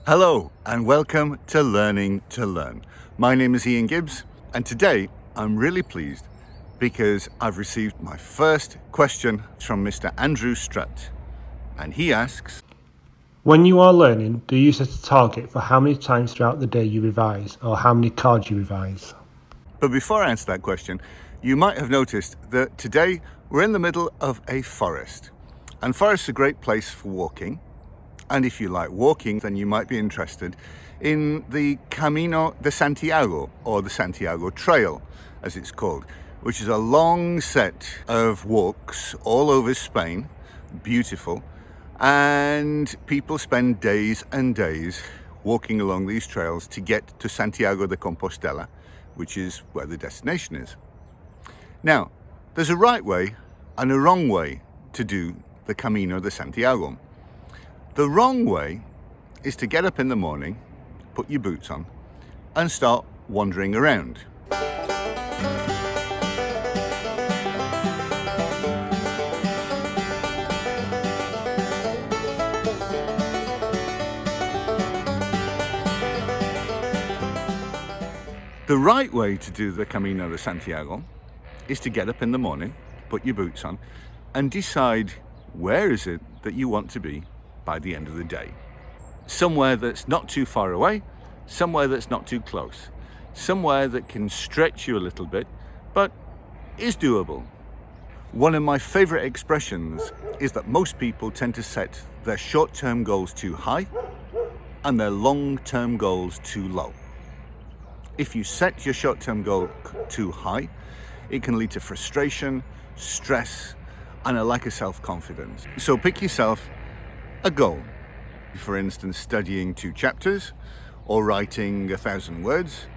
Hello and welcome to Learning to Learn. My name is Ian Gibbs and today I'm really pleased because I've received my first question from Mr. Andrew Strutt, and he asks, when you are learning, do you set a target for how many times throughout the day you revise or how many cards you revise? But before I answer that question, you might have noticed that today we're in the middle of a forest, and forests are a great place for walking. And if you like walking, then you might be interested in the Camino de Santiago, or the Santiago Trail, as it's called, which is a long set of walks all over Spain, beautiful, and people spend days and days walking along these trails to get to Santiago de Compostela, which is where the destination is. Now, there's a right way and a wrong way to do the Camino de Santiago. The wrong way is to get up in the morning, put your boots on, and start wandering around. The right way to do the Camino de Santiago is to get up in the morning, put your boots on, and decide where is it that you want to be by the end of the day. Somewhere that's not too far away, somewhere that's not too close, somewhere that can stretch you a little bit, but is doable. One of my favorite expressions is that most people tend to set their short-term goals too high and their long-term goals too low. If you set your short-term goal too high, it can lead to frustration, stress, and a lack of self-confidence. So pick yourself a goal. For instance, studying 2 chapters, or writing 1,000 words,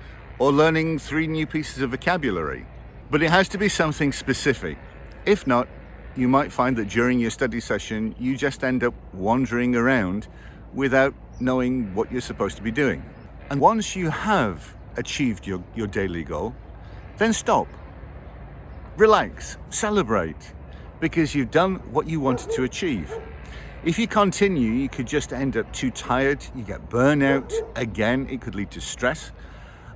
or learning 3 new pieces of vocabulary. But it has to be something specific. If not, you might find that during your study session, you just end up wandering around without knowing what you're supposed to be doing. And once you have achieved your daily goal, then stop. Relax, celebrate, because you've done what you wanted to achieve. If you continue, you could just end up too tired, you get burnout, again, it could lead to stress.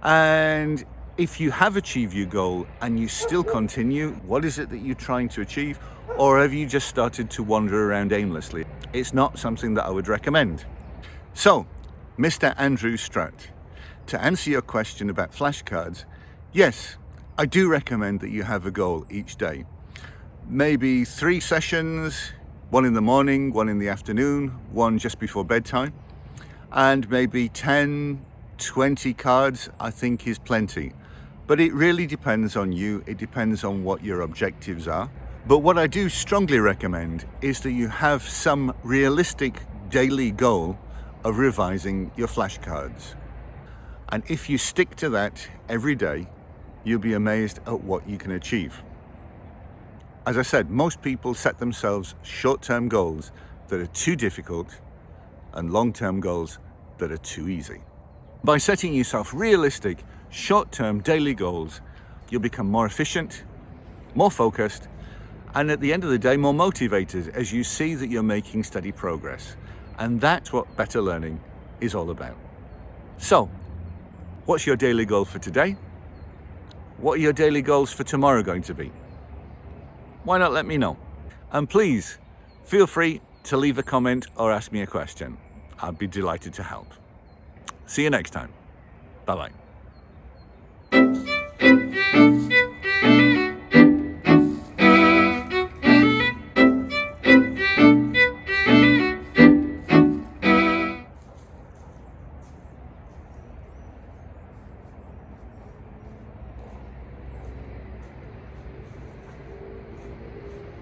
And if you have achieved your goal and you still continue, what is it that you're trying to achieve? Or have you just started to wander around aimlessly? It's not something that I would recommend. So, Mr. Andrew Strutt, to answer your question about flashcards, yes, I do recommend that you have a goal each day. Maybe 3 sessions, 1 in the morning, 1 in the afternoon, 1 just before bedtime, and maybe 10, 20 cards I think is plenty. But it really depends on you, it depends on what your objectives are. But what I do strongly recommend is that you have some realistic daily goal of revising your flashcards. And if you stick to that every day, you'll be amazed at what you can achieve. As I said, most people set themselves short-term goals that are too difficult and long-term goals that are too easy. By setting yourself realistic, short-term daily goals, you'll become more efficient, more focused, and at the end of the day, more motivated as you see that you're making steady progress. And that's what better learning is all about. So, what's your daily goal for today? What are your daily goals for tomorrow going to be? Why not let me know? And please, feel free to leave a comment or ask me a question. I'd be delighted to help. See you next time. Bye-bye.